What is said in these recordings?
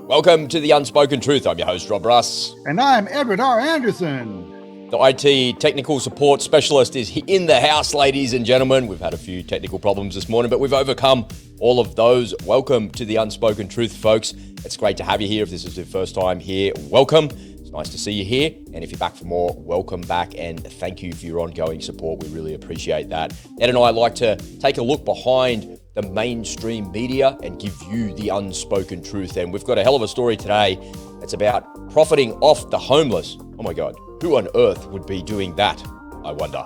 Welcome to The Unspoken Truth. I'm your host, Rob Russ. And I'm Edward R. Anderson. The IT technical support specialist is in the house, ladies and gentlemen. We've had a few technical problems this morning, but we've overcome all of those. Welcome to The Unspoken Truth, folks. It's great to have you here. If this is your first time here, welcome. It's nice to see you here. And if you're back for more, welcome back. And thank you for your ongoing support. We really appreciate that. Ed and I like to take a look behind the mainstream media and give you the unspoken truth. And we've got a hell of a story today. It's about profiting off the homeless. Oh my God, who on earth would be doing that? I wonder.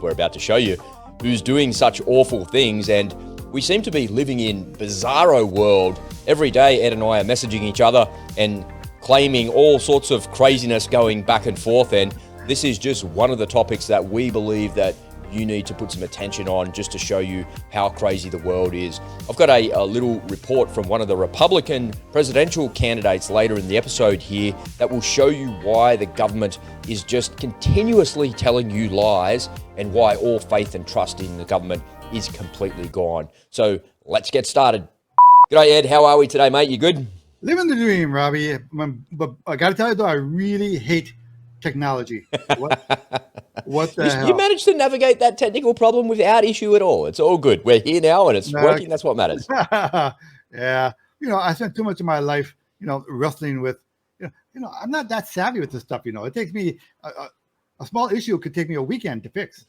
We're about to show you who's doing such awful things. And we seem to be living in bizarro world. Every day, Ed and I are messaging each other and claiming all sorts of craziness going back and forth. And this is just one of the topics that we believe that you need to put some attention on, just to show you how crazy the world is. I've got a little report from one of the Republican presidential candidates later in the episode here that will show you why the government is just continuously telling you lies and why all faith and trust in the government is completely gone. So let's get started. G'day, Ed. How are we today, mate? You good? Living the dream, Robbie. But I got to tell you, though, I really hate technology. What the hell? You managed to navigate that technical problem without issue at all. It's all good. We're here now and it's working. That's what matters. Yeah. I spent too much of my life, wrestling with, I'm not that savvy with this stuff. It takes me, a small issue could take me a weekend to fix.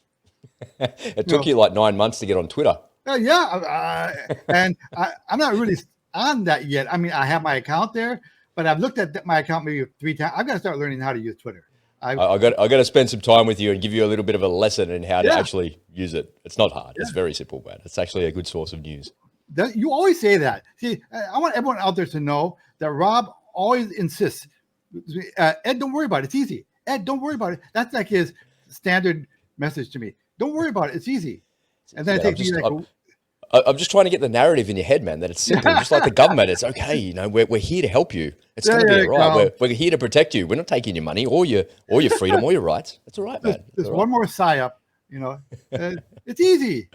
It took you like 9 months to get on Twitter. And I'm not really on that yet. I mean, I have my account there, but I've looked at my account maybe 3 times. I've got to start learning how to use Twitter. I got to spend some time with you and give you a little bit of a lesson in how to actually use it. It's not hard. It's very simple, man. It's actually a good source of news. You always say that. See, I want everyone out there to know that Rob always insists, Ed, don't worry about it. It's easy. Ed, don't worry about it. That's like his standard message to me. Don't worry about it. It's easy. And then it takes me like... I'm just trying to get the narrative in your head, man, that it's simple. Just like the government, it's okay. We're here to help you. It's going to be all right. We're here to protect you. We're not taking your money or your freedom or your rights. It's all right, man. There's one more psyop, it's easy.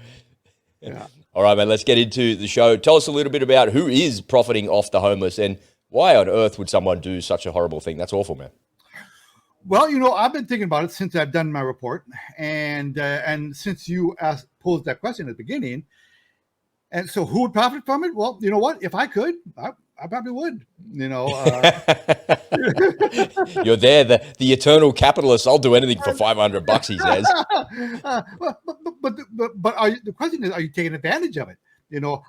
Yeah. All right, man, let's get into the show. Tell us a little bit about who is profiting off the homeless and why on earth would someone do such a horrible thing? That's awful, man. Well, I've been thinking about it since I've done my report. And since you posed that question at the beginning, and so who would profit from it? Well, you know what? If I could, I probably would, You're there, the eternal capitalist. I'll do anything for $500, he says. But the question is, are you taking advantage of it?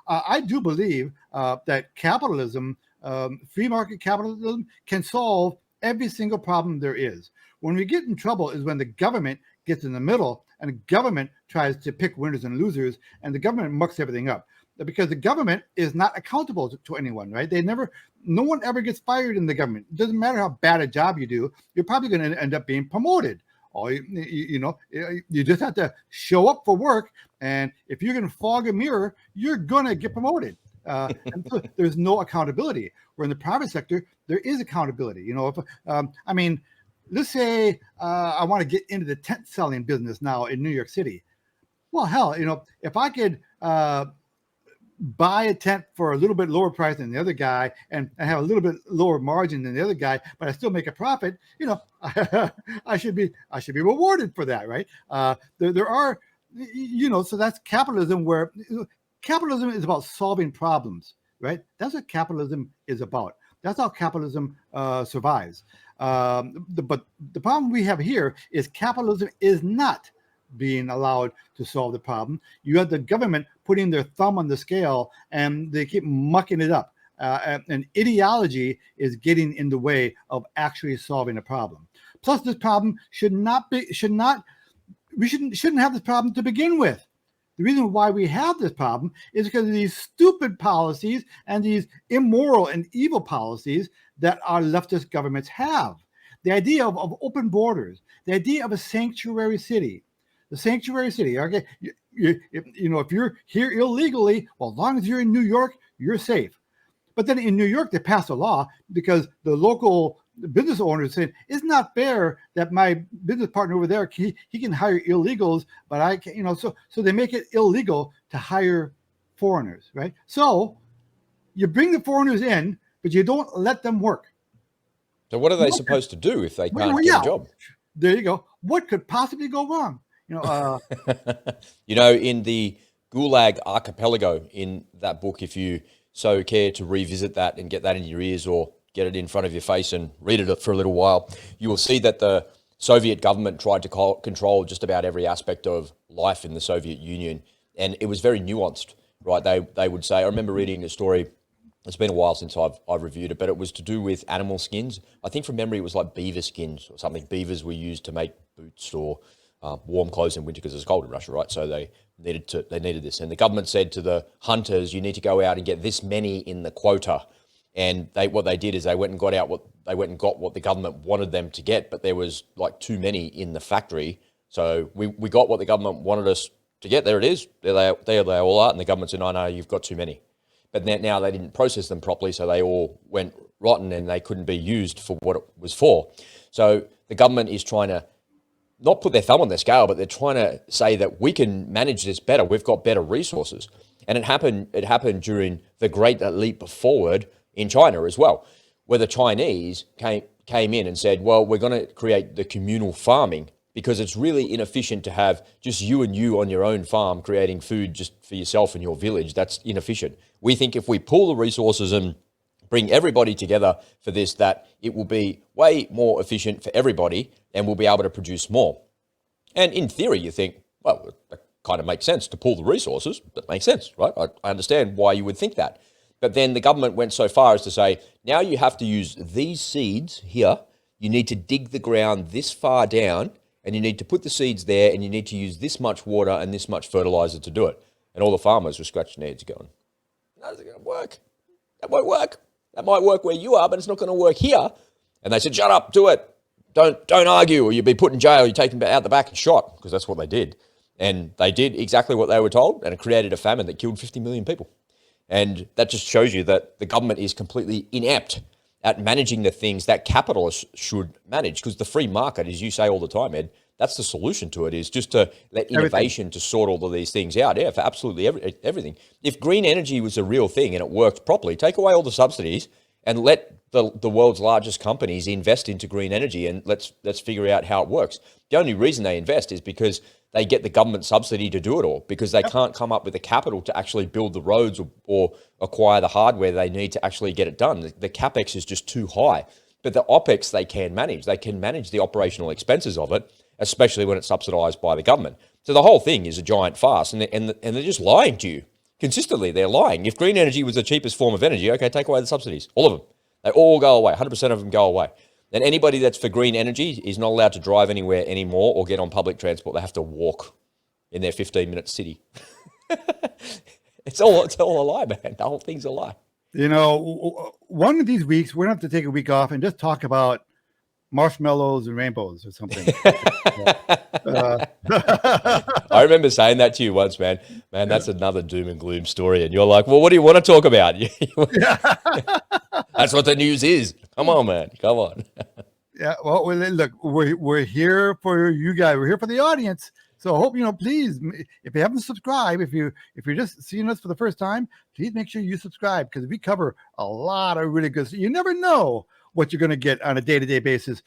I do believe that capitalism, free market capitalism, can solve every single problem there is. When we get in trouble is when the government gets in the middle and the government tries to pick winners and losers, and the government mucks everything up. Because the government is not accountable to anyone, right? No one ever gets fired in the government. It doesn't matter how bad a job you do, you're probably going to end up being promoted. Or, you just have to show up for work, and if you're going to fog a mirror, you're going to get promoted. And so there's no accountability. Where in the private sector, there is accountability. Let's say I want to get into the tent selling business now in New York City. Well, hell, if I could buy a tent for a little bit lower price than the other guy and have a little bit lower margin than the other guy, but I still make a profit, I should be rewarded for that, right? There are, so that's capitalism, where capitalism is about solving problems, right? That's what capitalism is about. That's how capitalism survives. But the problem we have here is capitalism is not being allowed to solve the problem. You have the government putting their thumb on the scale, and they keep mucking it up. And ideology is getting in the way of actually solving a problem. Plus, this problem shouldn't have this problem to begin with. The reason why we have this problem is because of these stupid policies and these immoral and evil policies that our leftist governments have. The idea of open borders, the idea of a sanctuary city. The sanctuary city, okay? If you're here illegally, well, as long as you're in New York, you're safe. But then in New York, they passed a law because the local business owners said, it's not fair that my business partner over there, he can hire illegals, but I can't, so they make it illegal to hire foreigners, right? So you bring the foreigners in, but you don't let them work. So what are they supposed to do if they can't get a job? There you go. What could possibly go wrong? In the Gulag Archipelago, in that book, if you so care to revisit that and get that in your ears or get it in front of your face and read it for a little while, you will see that the Soviet government tried to control just about every aspect of life in the Soviet Union. And it was very nuanced, right? They would say, I remember reading a story, it's been a while since I've reviewed it, but it was to do with animal skins. I think from memory it was like beaver skins or something. Beavers were used to make boots or warm clothes in winter because it's cold in Russia, right? So they needed this. And the government said to the hunters, you need to go out and get this many in the quota. And what they did is they went and got what the government wanted them to get, but there was like too many in the factory. So we got what the government wanted us to get. There it is. There they all are. And the government said, no, you've got too many. But now they didn't process them properly, so they all went rotten and they couldn't be used for what it was for. So the government is trying to not put their thumb on their scale, but they're trying to say that we can manage this better. We've got better resources. And it happened during the Great Leap Forward in China as well, where the Chinese came in and said, well, we're going to create the communal farming because it's really inefficient to have just you and you on your own farm creating food just for yourself and your village. That's inefficient. We think if we pool the resources and bring everybody together for this, that it will be way more efficient for everybody and we'll be able to produce more. And in theory, you think, well, that kind of makes sense to pool the resources. That makes sense, right? I understand why you would think that. But then the government went so far as to say, now you have to use these seeds here. You need to dig the ground this far down and you need to put the seeds there and you need to use this much water and this much fertilizer to do it. And all the farmers were scratching their heads going, how's it going to work? That won't work. That might work where you are, but it's not going to work here. And they said, shut up, do it. Don't argue or you'll be put in jail. You're taken out the back and shot, because that's what they did. And they did exactly what they were told, and it created a famine that killed 50 million people. And that just shows you that the government is completely inept at managing the things that capitalists should manage, because the free market, as you say all the time, Ed, that's the solution to it, is just to let innovation to sort all of these things out. Yeah, for absolutely everything. If green energy was a real thing and it worked properly, take away all the subsidies and let the world's largest companies invest into green energy, and let's figure out how it works. The only reason they invest is because they get the government subsidy to do it all, because they can't come up with the capital to actually build the roads or acquire the hardware they need to actually get it done. The capex is just too high. But the opex they can manage. They can manage the operational expenses of it, especially when it's subsidized by the government. So the whole thing is a giant farce, and they're just lying to you. Consistently, they're lying. If green energy was the cheapest form of energy, okay, take away the subsidies. All of them. They all go away. 100% of them go away. And anybody that's for green energy is not allowed to drive anywhere anymore or get on public transport. They have to walk in their 15-minute city. It's all a lie, man. The whole thing's a lie. You know, one of these weeks, we're going to have to take a week off and just talk about marshmallows and rainbows or something. I remember saying that to you once, man. Man, that's another doom and gloom story. And you're like, well, what do you want to talk about? That's what the news is. Come on, man. Come on. Yeah, well, look, we're here for you guys. We're here for the audience. So I hope, please, if you haven't subscribed, if you're just seeing us for the first time, please make sure you subscribe, because we cover a lot of really good stuff. You never know what you're going to get on a day-to-day basis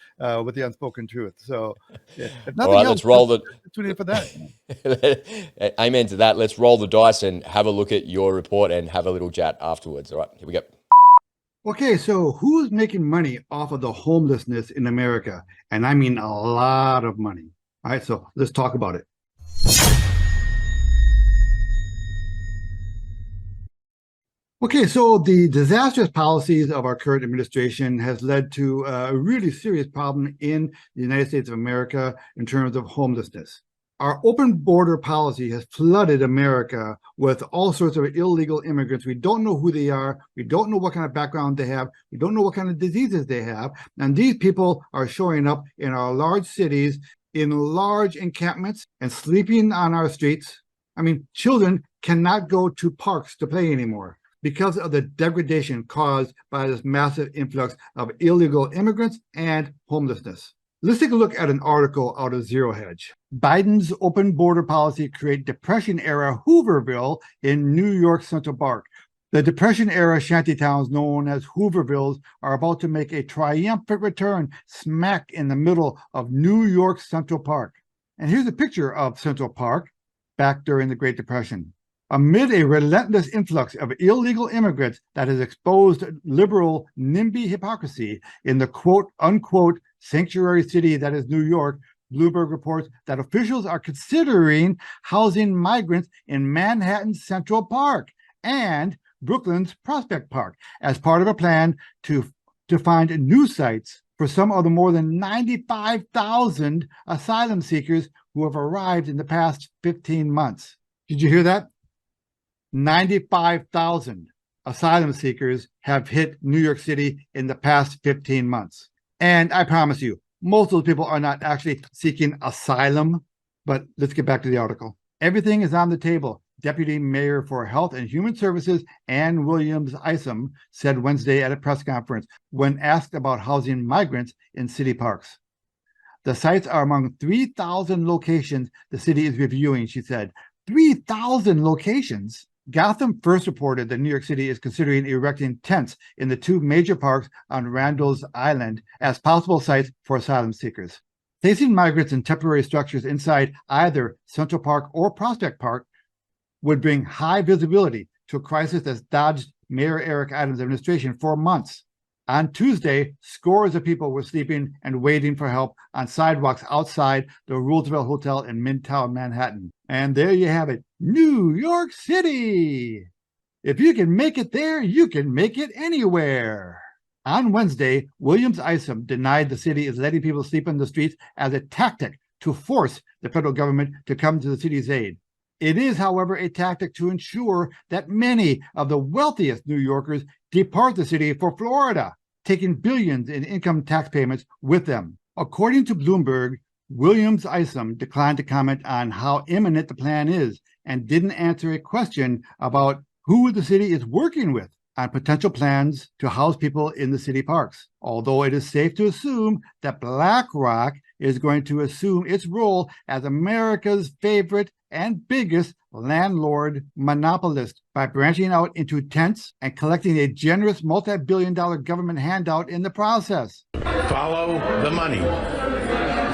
with the Unspoken Truth. So yeah, if nothing else, let's roll tune in for that. Amen to that. Let's roll the dice and have a look at your report and have a little chat afterwards. All right, here we go. Okay, so who's making money off of the homelessness in America? And I mean a lot of money. All right, so let's talk about it. Okay, so the disastrous policies of our current administration has led to a really serious problem in the United States of America in terms of homelessness. Our open border policy has flooded America with all sorts of illegal immigrants. We don't know who they are. We don't know what kind of background they have. We don't know what kind of diseases they have. And these people are showing up in our large cities, in large encampments, and sleeping on our streets. I mean, children cannot go to parks to play anymore because of the degradation caused by this massive influx of illegal immigrants and homelessness. Let's take a look at an article out of Zero Hedge. Biden's open border policy create Depression-era Hooverville in New York Central Park. The Depression-era shantytowns known as Hoovervilles are about to make a triumphant return smack in the middle of New York's Central Park. And here's a picture of Central Park back during the Great Depression. Amid a relentless influx of illegal immigrants that has exposed liberal NIMBY hypocrisy in the quote-unquote sanctuary city that is New York, Bloomberg reports that officials are considering housing migrants in Manhattan's Central Park and Brooklyn's Prospect Park as part of a plan to find new sites for some of the more than 95,000 asylum seekers who have arrived in the past 15 months. Did you hear that? 95,000 asylum seekers have hit New York City in the past 15 months. And I promise you, most of those people are not actually seeking asylum, but let's get back to the article. Everything is on the table, Deputy Mayor for Health and Human Services Ann Williams Isom said Wednesday at a press conference when asked about housing migrants in city parks. The sites are among 3,000 locations the city is reviewing, she said. 3,000 locations? Gotham first reported that New York City is considering erecting tents in the two major parks on Randall's Island as possible sites for asylum seekers. Placing migrants in temporary structures inside either Central Park or Prospect Park would bring high visibility to a crisis that's dodged Mayor Eric Adams' administration for months. On Tuesday, scores of people were sleeping and waiting for help on sidewalks outside the Roosevelt Hotel in Midtown Manhattan. And there you have it, New York City. If you can make it there, you can make it anywhere. On Wednesday, Williams Isom denied the city is letting people sleep in the streets as a tactic to force the federal government to come to the city's aid. It is, however, a tactic to ensure that many of the wealthiest New Yorkers depart the city for Florida, taking billions in income tax payments with them. According to Bloomberg, Williams Isom declined to comment on how imminent the plan is and didn't answer a question about who the city is working with on potential plans to house people in the city parks, although it is safe to assume that BlackRock is going to assume its role as America's favorite and biggest landlord monopolist by branching out into tents and collecting a generous multi-billion-dollar government handout in the process. Follow the money.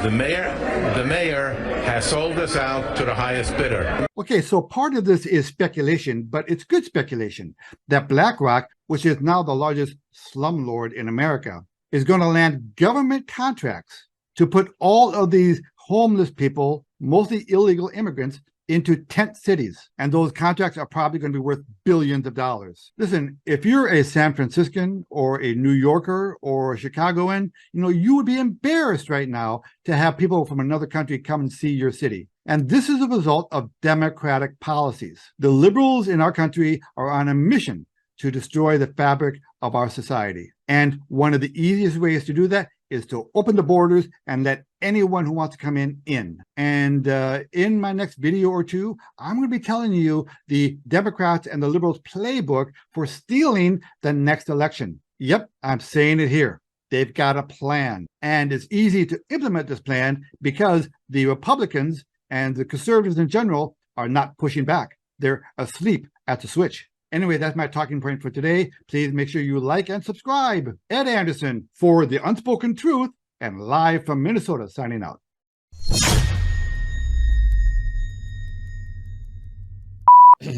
The mayor has sold us out to the highest bidder. Okay, so part of this is speculation, but it's good speculation that BlackRock, which is now the largest slumlord in America, is going to land government contracts to put all of these homeless people, mostly illegal immigrants, into tent cities. And those contracts are probably going to be worth billions of dollars. Listen, if you're a San Franciscan or a New Yorker or a Chicagoan, you would be embarrassed right now to have people from another country come and see your city. And this is a result of democratic policies. The liberals in our country are on a mission to destroy the fabric of our society. And one of the easiest ways to do that is to open the borders and let anyone who wants to come in. And in my next video or two, I'm going to be telling you the Democrats and the liberals playbook for stealing the next election. Yep, I'm saying it here. They've got a plan. And it's easy to implement this plan because the Republicans and the conservatives in general are not pushing back. They're asleep at the switch. Anyway, that's my talking point for today. Please make sure you like and subscribe. Ed Anderson for The Unspoken Truth and live from Minnesota signing out.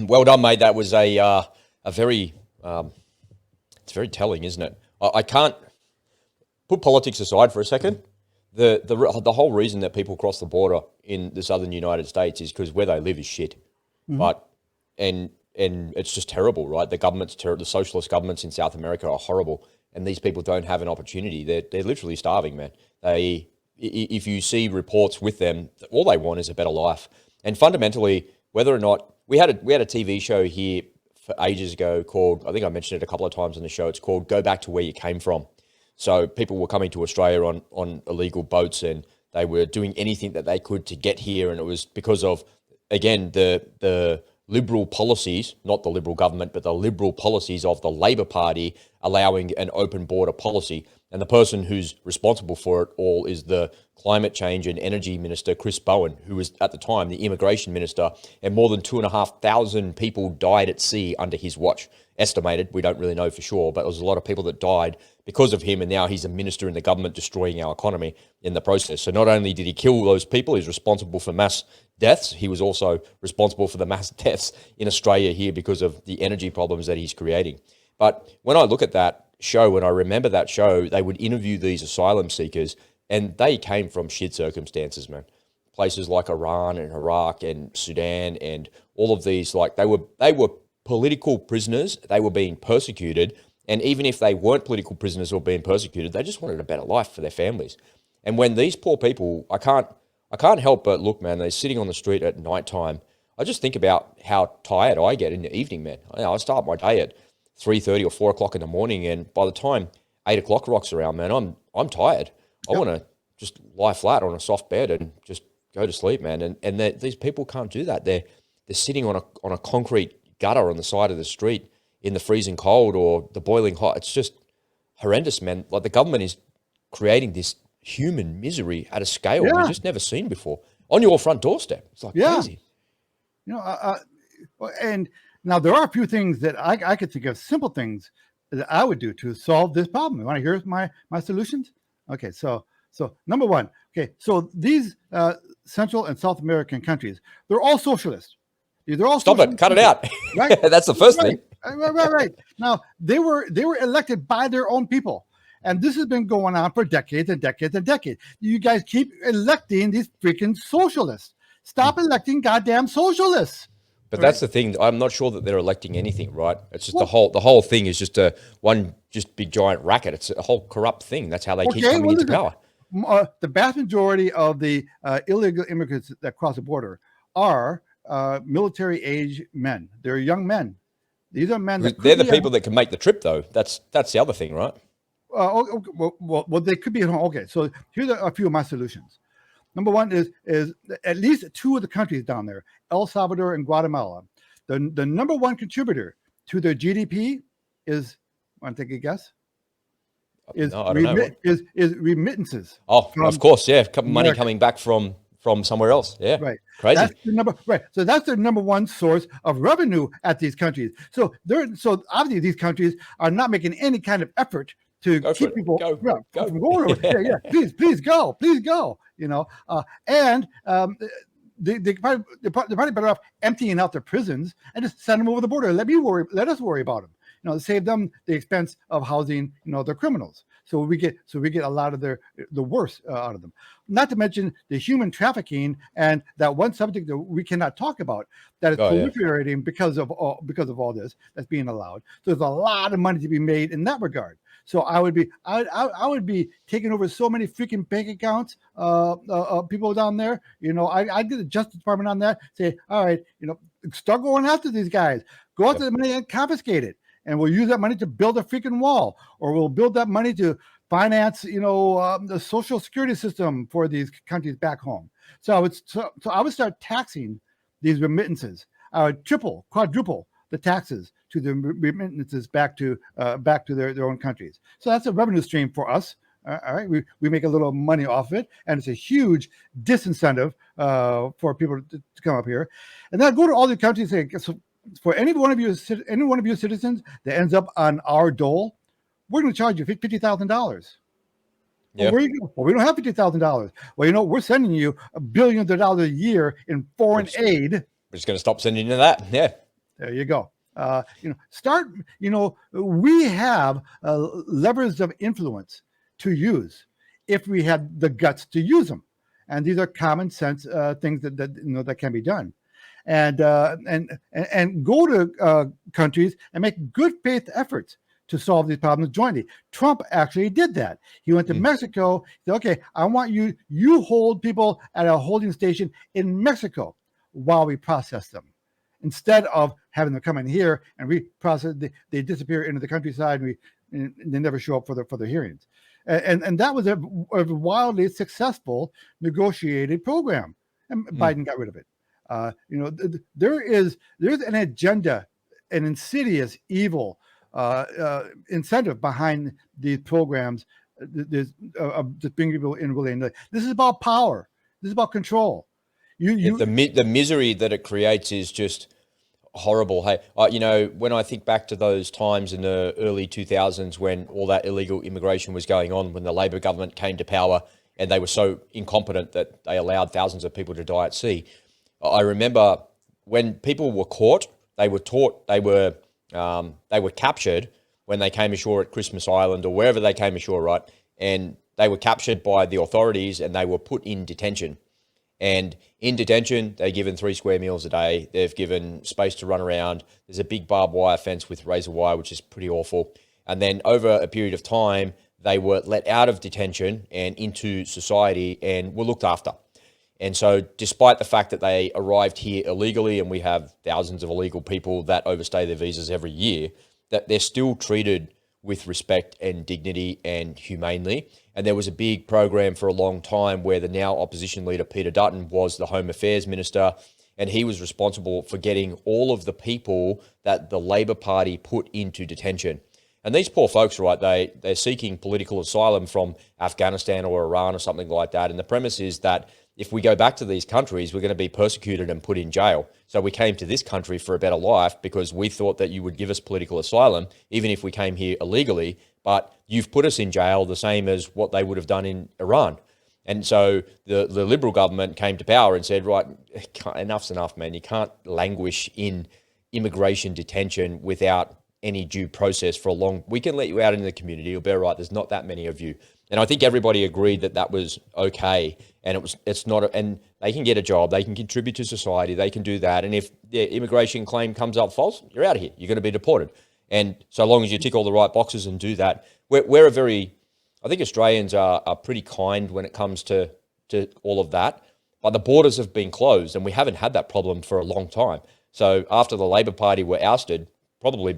Well done, mate. That was a very, it's very telling, isn't it? I can't put politics aside for a second. The whole reason that people cross the border in the southern United States is because where they live is shit. Mm-hmm. And it's just terrible, right? The government's the socialist governments in South America are horrible, and these people don't have an opportunity. They're literally starving, man. If you see reports with them, all they want is a better life. And fundamentally, whether or not we had a TV show here for ages ago called, I think I mentioned it a couple of times in the show. It's called "Go Back to Where You Came From." So people were coming to Australia on illegal boats, and they were doing anything that they could to get here, and it was because of, again, the liberal policies, not the Liberal government, but the liberal policies of the Labor Party allowing an open border policy. And the person who's responsible for it all is the climate change and energy minister, Chris Bowen, who was at the time the immigration minister, and more than 2,500 people died at sea under his watch. Estimated, we don't really know for sure, but there was a lot of people that died because of him, and now he's a minister in the government destroying our economy in the process. So not only did he kill those people, he's responsible for mass deaths, he was also responsible for the mass deaths in Australia here because of the energy problems that he's creating. But when I look at that show, and I remember that show, they would interview these asylum seekers, and they came from shit circumstances, man. Places like Iran and Iraq and Sudan and all of these, like they were political prisoners, they were being persecuted, and even if they weren't political prisoners or being persecuted, they just wanted a better life for their families. And when these poor people, I can't help but look, man, they're sitting on the street at nighttime. I just think about how tired I get in the evening, man. I start my day at 3:30 or 4 o'clock in the morning, and by the time 8 o'clock rocks around, man, I'm tired. I want to just lie flat on a soft bed and just go to sleep, man. And these people can't do that. They're sitting on a concrete gutter on the side of the street in the freezing cold or the boiling hot. It's just horrendous, man. Like the government is creating this human misery at a scale we've just never seen before on your front doorstep. It's like crazy. And now there are a few things that I could think of, simple things that I would do to solve this problem. You want to hear my solutions? Okay, so number one, so these Central and South American countries, they're all socialist. They're all Stop it, cut it out. Right? That's the first thing. Right. Now they were elected by their own people. And this has been going on for decades and decades and decades. You guys keep electing these freaking socialists. Stop electing goddamn socialists. But that's the thing. I'm not sure that they're electing anything, right? It's just the whole thing is just one big giant racket. It's a whole corrupt thing. That's how they keep coming into power. The vast majority of the illegal immigrants that cross the border are military age men. They're young men. These are men. They're the people that can make the trip, though. That's the other thing, right? Well, they could be at home. Okay, so here's a few of my solutions. Number one is at least two of the countries down there, El Salvador and Guatemala. The number one contributor to their GDP is, want to take a guess? Is remittances. Oh, of course, yeah. Money coming back from somewhere else. Yeah, right. Crazy. That's the number. Right. So that's their number one source of revenue at these countries. So obviously these countries are not making any kind of effort to keep people from going over there. Yeah, please go. You know, they're probably better off emptying out their prisons and just send them over the border. Let us worry about them. You know, save them the expense of housing, their criminals. So we get a lot of the worst out of them. Not to mention the human trafficking and that one subject that we cannot talk about that is proliferating because of all this that's being allowed. So there's a lot of money to be made in that regard. So I would be taking over so many freaking bank accounts, people down there. I get the Justice Department on that. Say, all right, start going after these guys. Go after the money and confiscate it. And we'll use that money to build a freaking wall, or we'll build that money to finance, the social security system for these countries back home. So I would start taxing these remittances. I would triple, quadruple the taxes to the remittances back to their own countries. So that's a revenue stream for us. All right, we make a little money off of it, and it's a huge disincentive for people to come up here. And then I go to all the countries and say, so for any one of you citizens that ends up on our dole, we're going to charge you $50,000. Yeah. Well, we don't have $50,000. Well, we're sending you billions of dollars a year in foreign aid. We're just going to stop sending you that. Yeah. There you go. We have levers of influence to use if we had the guts to use them. And these are common sense things that can be done. And go to countries and make good faith efforts to solve these problems jointly. Trump actually did that. He went to Mexico. He said, okay, I want you hold people at a holding station in Mexico while we process them. Instead of having them come in here and reprocess, they disappear into the countryside and they never show up for their hearings. And that was a wildly successful negotiated program. And Biden got rid of it. There's an agenda, an insidious, evil incentive behind these programs. To bring people in willing. This is about power. This is about control. The misery that it creates is just horrible. Hey, when I think back to those times in the early 2000s when all that illegal immigration was going on, when the Labor government came to power and they were so incompetent that they allowed thousands of people to die at sea. I remember when people were caught, they were captured when they came ashore at Christmas Island or wherever they came ashore, right? And they were captured by the authorities and they were put in detention. And in detention, they're given 3 square meals a day. They've given space to run around. There's a big barbed wire fence with razor wire, which is pretty awful. And then over a period of time, they were let out of detention and into society and were looked after. And so despite the fact that they arrived here illegally, and we have thousands of illegal people that overstay their visas every year, that they're still treated with respect and dignity and humanely. And there was a big program for a long time where the now opposition leader, Peter Dutton, was the Home Affairs Minister, and he was responsible for getting all of the people that the Labor Party put into detention. And these poor folks, right, they're seeking political asylum from Afghanistan or Iran or something like that. And the premise is that if we go back to these countries, we're going to be persecuted and put in jail. So we came to this country for a better life because we thought that you would give us political asylum, even if we came here illegally, but you've put us in jail the same as what they would have done in Iran. And so the Liberal government came to power and said, right, enough's enough, man. You can't languish in immigration detention without any due process for a long... We can let you out into the community. You'll be all right. There's not that many of you. And I think everybody agreed that that was okay. And and they can get a job. They can contribute to society. They can do that. And if the immigration claim comes up false, you're out of here. You're going to be deported. And so long as you tick all the right boxes and do that, we're a very... I think Australians are pretty kind when it comes to all of that. But the borders have been closed and we haven't had that problem for a long time. So after the Labor Party were ousted, mostly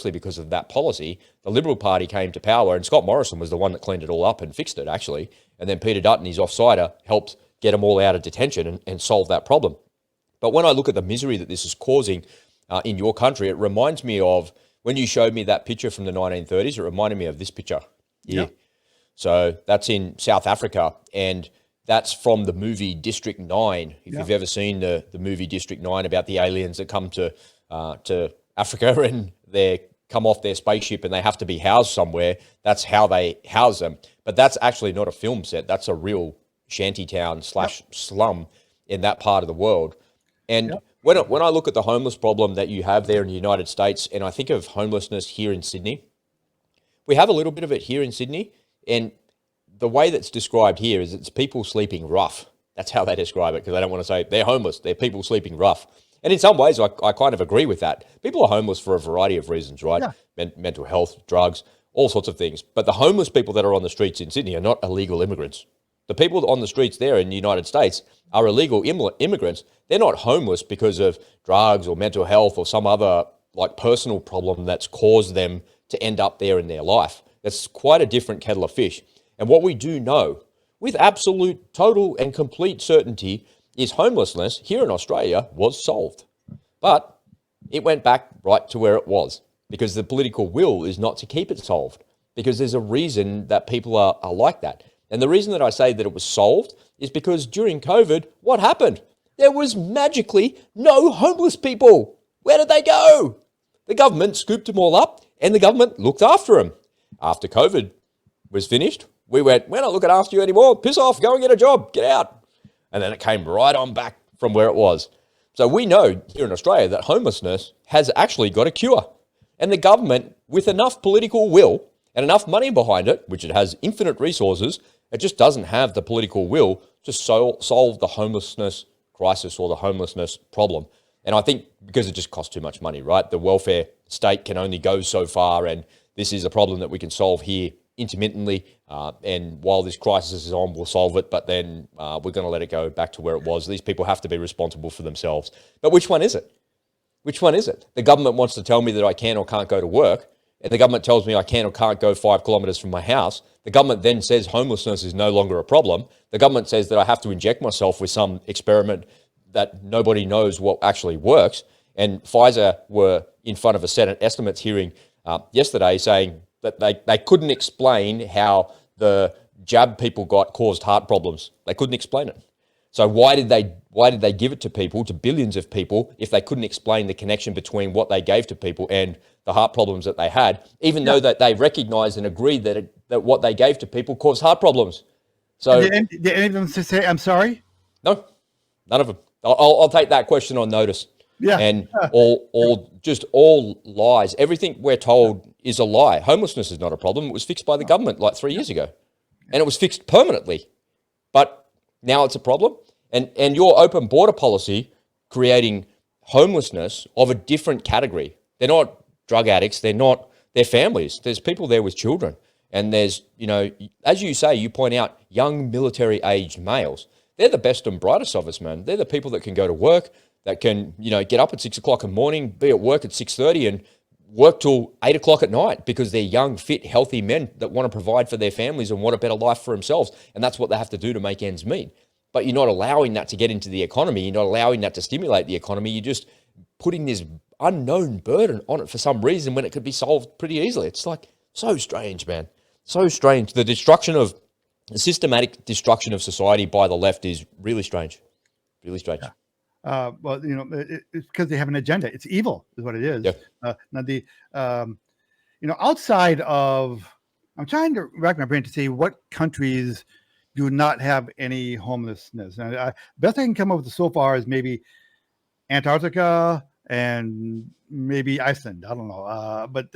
because of that policy, the Liberal Party came to power, and Scott Morrison was the one that cleaned it all up and fixed it, actually. And then Peter Dutton, his offsider, helped get them all out of detention and solve that problem. But when I look at the misery that this is causing in your country, it reminds me of when you showed me that picture from the 1930s, it reminded me of this picture here. Yep. So that's in South Africa, and that's from the movie District 9. If you've ever seen the movie District 9 about the aliens that come to Africa and they come off their spaceship and they have to be housed somewhere, that's how they house them. But that's actually not a film set. That's a real shantytown / slum in that part of the world. And when I look at the homeless problem that you have there in the United States, and I think of homelessness here in Sydney, we have a little bit of it here in Sydney. And the way that's described here is it's people sleeping rough. That's how they describe it, because they don't want to say they're homeless. They're people sleeping rough. And in some ways, I kind of agree with that. People are homeless for a variety of reasons, right? Yeah. Mental health, drugs, all sorts of things. But the homeless people that are on the streets in Sydney are not illegal immigrants. The people on the streets there in the United States are illegal immigrants. They're not homeless because of drugs or mental health or some other personal problem that's caused them to end up there in their life. That's quite a different kettle of fish. And what we do know with absolute, total and complete certainty is homelessness here in Australia was solved. But it went back right to where it was because the political will is not to keep it solved, because there's a reason that people are like that. And the reason that I say that it was solved is because during COVID, what happened? There was magically no homeless people. Where did they go? The government scooped them all up and the government looked after them. After COVID was finished, we went, we're not looking after you anymore. Piss off, go and get a job, get out. And then it came right on back from where it was. So we know here in Australia that homelessness has actually got a cure. And the government, with enough political will and enough money behind it, which it has infinite resources, it just doesn't have the political will to solve the homelessness crisis or the homelessness problem. And I think because it just costs too much money, right? The welfare state can only go so far, and this is a problem that we can solve here intermittently, and while this crisis is on, we'll solve it, but then we're going to let it go back to where it was. These people have to be responsible for themselves. But which one is it? Which one is it? The government wants to tell me that I can or can't go to work, and the government tells me I can or can't go 5 kilometres from my house. The government then says homelessness is no longer a problem. The government says that I have to inject myself with some experiment that nobody knows what actually works. And Pfizer were in front of a Senate estimates hearing yesterday saying that they couldn't explain how the jab people got caused heart problems. They couldn't explain it. So why did they give it to people, to billions of people, if they couldn't explain the connection between what they gave to people and the heart problems that they had, even though that they recognized and agreed that what they gave to people caused heart problems? So did any of them say, I'm sorry? No, none of them. I'll take that question on notice. Yeah. And all lies. Everything we're told is a lie. Homelessness is not a problem. It was fixed by the government like 3 years ago. And it was fixed permanently. But now it's a problem. And your open border policy creating homelessness of a different category. They're not drug addicts. They're families. There's people there with children. And there's, as you say, you point out, young military-aged males. They're the best and brightest of us, man. They're the people that can go to work, that can, get up at 6 o'clock in the morning, be at work at 6:30 and work till 8 o'clock at night because they're young, fit, healthy men that want to provide for their families and want a better life for themselves. And that's what they have to do to make ends meet. But you're not allowing that to get into the economy. You're not allowing that to stimulate the economy. You're just putting this unknown burden on it for some reason when it could be solved pretty easily. It's like so strange, man. So strange. The systematic destruction of society by the left is really strange. Really strange. Yeah. Well, it's because they have an agenda. It's evil, is what it is. Yeah. Now outside of, I'm trying to rack my brain to see what countries do not have any homelessness. And best I can come up with so far is maybe Antarctica and maybe Iceland. I don't know. But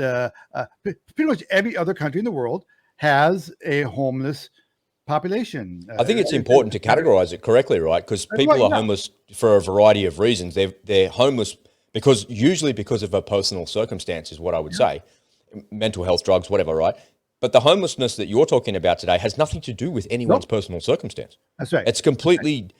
pretty much every other country in the world has a homeless population. I think it's important to categorize it correctly, right? Because people are homeless for a variety of reasons. They're homeless usually because of a personal circumstance is what I would say. Mental health, drugs, whatever, right? But the homelessness that you're talking about today has nothing to do with anyone's personal circumstance. That's right. It's completely,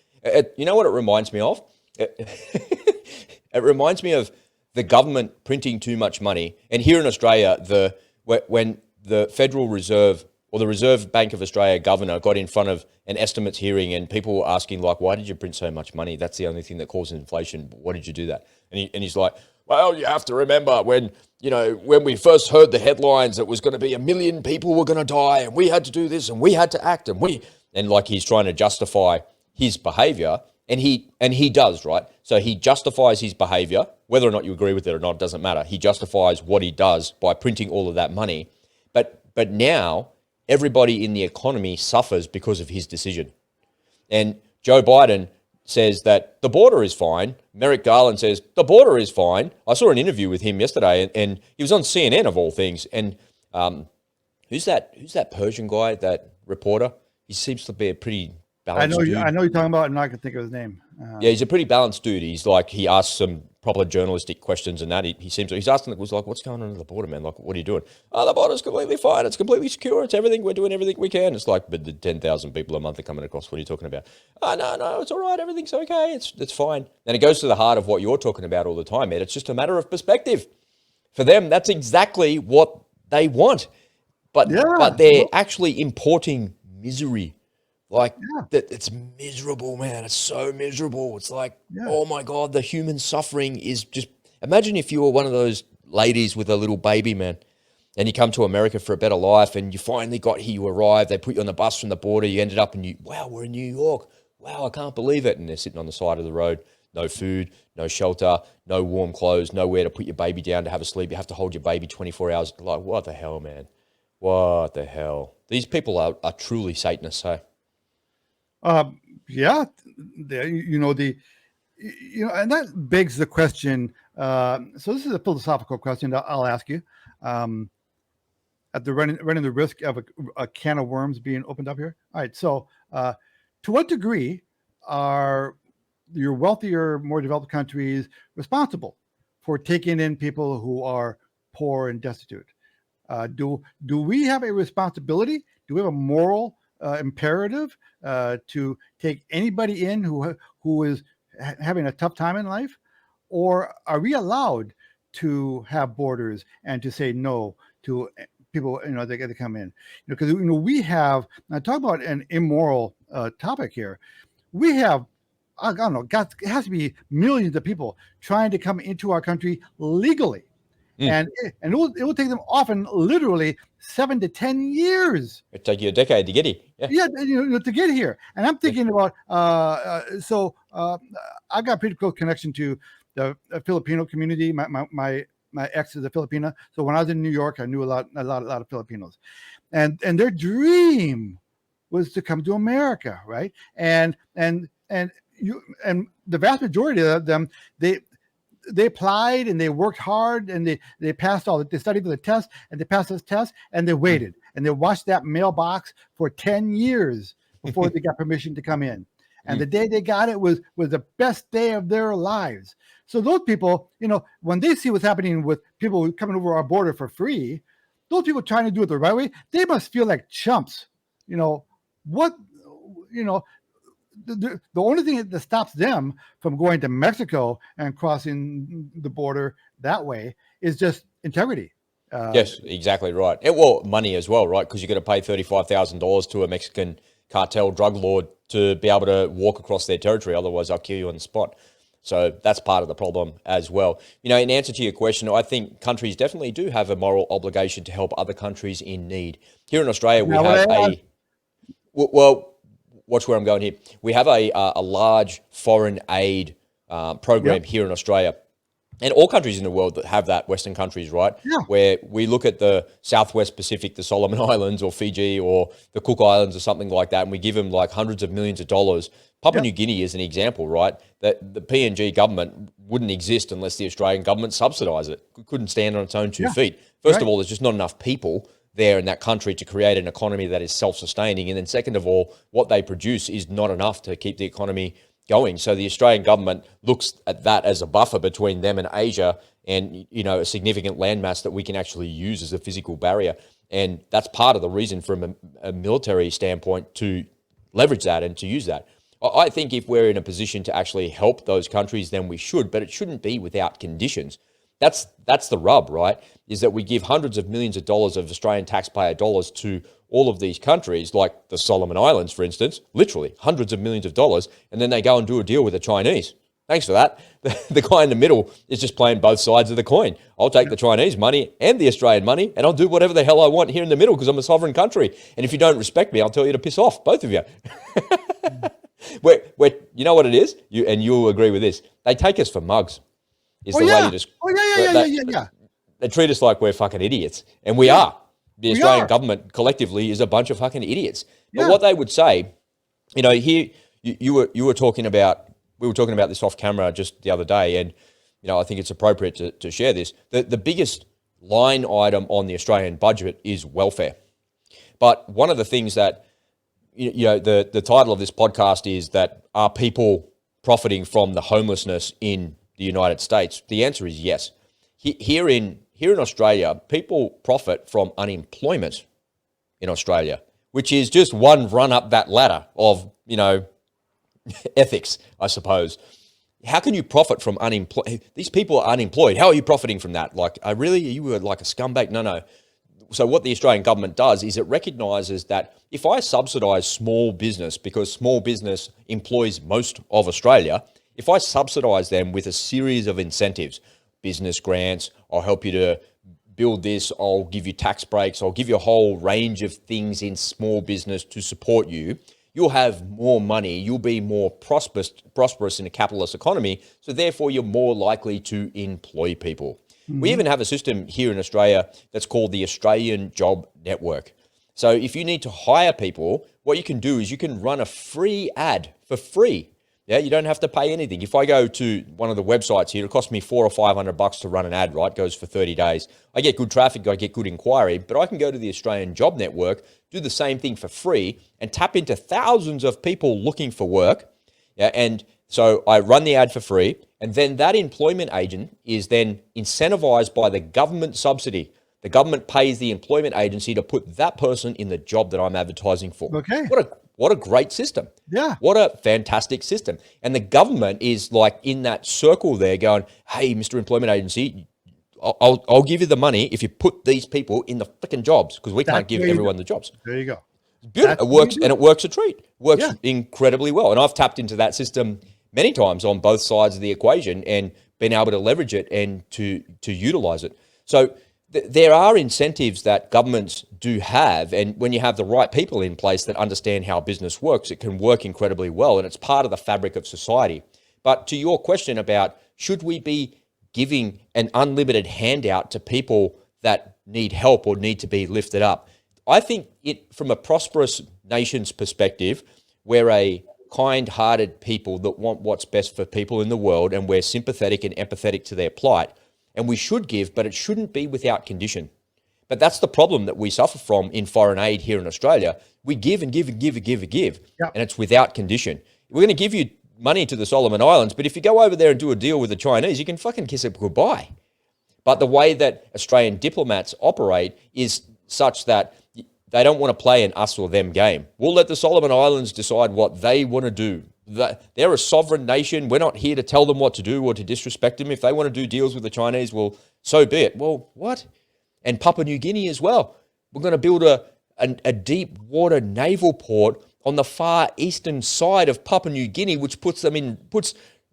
you know what it reminds me of? It reminds me of the government printing too much money. And here in Australia, when the Federal Reserve or the Reserve Bank of Australia governor got in front of an estimates hearing and people were asking, like, why did you print so much money? That's the only thing that causes inflation. Why did you do that? And he's like, well, you have to remember when we first heard the headlines, it was going to be 1 million people were going to die and we had to do this and we had to act and like he's trying to justify his behavior and he does, right? So he justifies his behavior, whether or not you agree with it or not, doesn't matter. He justifies what he does by printing all of that money. But now everybody in the economy suffers because of his decision. And Joe Biden says that the border is fine. Merrick Garland says the border is fine. I saw an interview with him yesterday, and he was on CNN of all things. And who's that Persian guy, that reporter? He seems to be a pretty balanced dude. I know you're talking about, and I can think of his name. Yeah, he's a pretty balanced dude. He asks some proper journalistic questions and that. He's asking, was like, what's going on at the border, man? Like, what are you doing? Oh, the border's completely fine. It's completely secure. It's everything. We're doing everything we can. It's like, but the 10,000 people a month are coming across. What are you talking about? Oh, no, it's all right. Everything's okay. It's fine. And it goes to the heart of what you're talking about all the time, Ed. It's just a matter of perspective. For them, that's exactly what they want. But they're actually importing misery. That it's miserable, man. It's so miserable. It's like, oh my God, the human suffering is just, imagine if you were one of those ladies with a little baby, man, and you come to America for a better life and you finally got here, you arrived, they put you on the bus from the border, you ended up wow, we're in New York. Wow, I can't believe it. And they're sitting on the side of the road, no food, no shelter, no warm clothes, nowhere to put your baby down to have a sleep. You have to hold your baby 24 hours. Like, what the hell, man? What the hell? These people are truly Satanists, hey? And that begs the question. So this is a philosophical question that I'll ask you. At the running the risk of a can of worms being opened up here. All right. So, to what degree are your wealthier, more developed countries responsible for taking in people who are poor and destitute? Do we have a responsibility? Do we have a moral imperative to take anybody in who is having a tough time in life, or are we allowed to have borders and to say no to people that come in? Because we have, now talk about an immoral topic here. We have I don't know, God, it has to be millions of people trying to come into our country legally. And it will take them often literally 7 to 10 years. It'd take you a decade to get here. Yeah, to get here. And I'm thinking about I got a pretty close connection to the Filipino community. My ex is a Filipina, so when I was in New York, I knew a lot of Filipinos, and their dream was to come to America, right? And the vast majority of them, they applied and they worked hard and they passed they studied for the test and they passed this test and they waited and they watched that mailbox for 10 years before they got permission to come in. And the day they got it was the best day of their lives. So those people, when they see what's happening with people coming over our border for free, those people trying to do it the right way, they must feel like chumps. The only thing that stops them from going to Mexico and crossing the border that way is just integrity. Yes, exactly right. Well, money as well, right? Because you've got to pay $35,000 to a Mexican cartel drug lord to be able to walk across their territory. Otherwise, they'll kill you on the spot. So that's part of the problem as well. In answer to your question, I think countries definitely do have a moral obligation to help other countries in need. Here in Australia, we have well, watch where I'm going here. We have a large foreign aid program here in Australia. And all countries in the world that have that, Western countries, right? Yeah. Where we look at the Southwest Pacific, the Solomon Islands or Fiji or the Cook Islands or something like that, and we give them like hundreds of millions of dollars. Papua New Guinea is an example, right? That the PNG government wouldn't exist unless the Australian government subsidised it. It couldn't stand on its own two feet. First of all, there's just not enough people there in that country to create an economy that is self-sustaining. And then second of all, what they produce is not enough to keep the economy going. So the Australian government looks at that as a buffer between them and Asia and, a significant landmass that we can actually use as a physical barrier. And that's part of the reason from a military standpoint to leverage that and to use that. I think if we're in a position to actually help those countries, then we should, but it shouldn't be without conditions. That's the rub, right? Is that we give hundreds of millions of dollars of Australian taxpayer dollars to all of these countries, like the Solomon Islands, for instance, literally hundreds of millions of dollars, and then they go and do a deal with the Chinese. Thanks for that. The guy in the middle is just playing both sides of the coin. I'll take the Chinese money and the Australian money, and I'll do whatever the hell I want here in the middle because I'm a sovereign country. And if you don't respect me, I'll tell you to piss off, both of you. You know what it is? You'll agree with this. They take us for mugs. They treat us like we're fucking idiots, and we are. The Australian government collectively is a bunch of fucking idiots. But what they would say, here you were talking about. We were talking about this off camera just the other day, and I think it's appropriate to share this. The biggest line item on the Australian budget is welfare. But one of the things that the title of this podcast is that are people profiting from the homelessness in the United States? The answer is yes. Here in Australia, people profit from unemployment in Australia, which is just one run up that ladder of, ethics, I suppose. How can you profit from unemployed? These people are unemployed. How are you profiting from that? You were like a scumbag? No. So what the Australian government does is it recognises that if I subsidise small business, because small business employs most of Australia, if I subsidise them with a series of incentives, business grants, I'll help you to build this, I'll give you tax breaks, I'll give you a whole range of things in small business to support you, you'll have more money, you'll be more prosperous in a capitalist economy, so therefore you're more likely to employ people. Mm-hmm. We even have a system here in Australia that's called the Australian Job Network. So if you need to hire people, what you can do is you can run a free ad for free. Yeah, you don't have to pay anything. If I go to one of the websites here, it costs me $400 or $500 to run an ad, right? It goes for 30 days. I get good traffic, I get good inquiry, but I can go to the Australian Job Network, do the same thing for free, and tap into thousands of people looking for work. Yeah, and so I run the ad for free, and then that employment agent is then incentivized by the government subsidy. The government pays the employment agency to put that person in the job that I'm advertising for. Okay. What a great system. Yeah. What a fantastic system. And the government is like in that circle there going, hey, Mr. Employment Agency, I'll give you the money if you put these people in the freaking jobs because we can't give everyone the jobs. There you go. It's beautiful. It works, and it works a treat. Works incredibly well. And I've tapped into that system many times on both sides of the equation and been able to leverage it and to utilize it. So there are incentives that governments do have, and when you have the right people in place that understand how business works, it can work incredibly well, and it's part of the fabric of society. But to your question about should we be giving an unlimited handout to people that need help or need to be lifted up, I think it, from a prosperous nation's perspective, we're a kind-hearted people that want what's best for people in the world, and we're sympathetic and empathetic to their plight. And we should give, but it shouldn't be without condition. But that's the problem that we suffer from in foreign aid here in Australia. We give and give and give and give and give, and it's without condition. We're going to give you money to the Solomon Islands, but if you go over there and do a deal with the Chinese, you can fucking kiss it goodbye. But the way that Australian diplomats operate is such that they don't want to play an us or them game. We'll let the Solomon Islands decide what they want to do. They're a sovereign nation. We're not here to tell them what to do or to disrespect them. If they want to do deals with the Chinese, well, so be it. Well, what? And Papua New Guinea as well. We're going to build a deep water naval port on the far eastern side of Papua New Guinea, which puts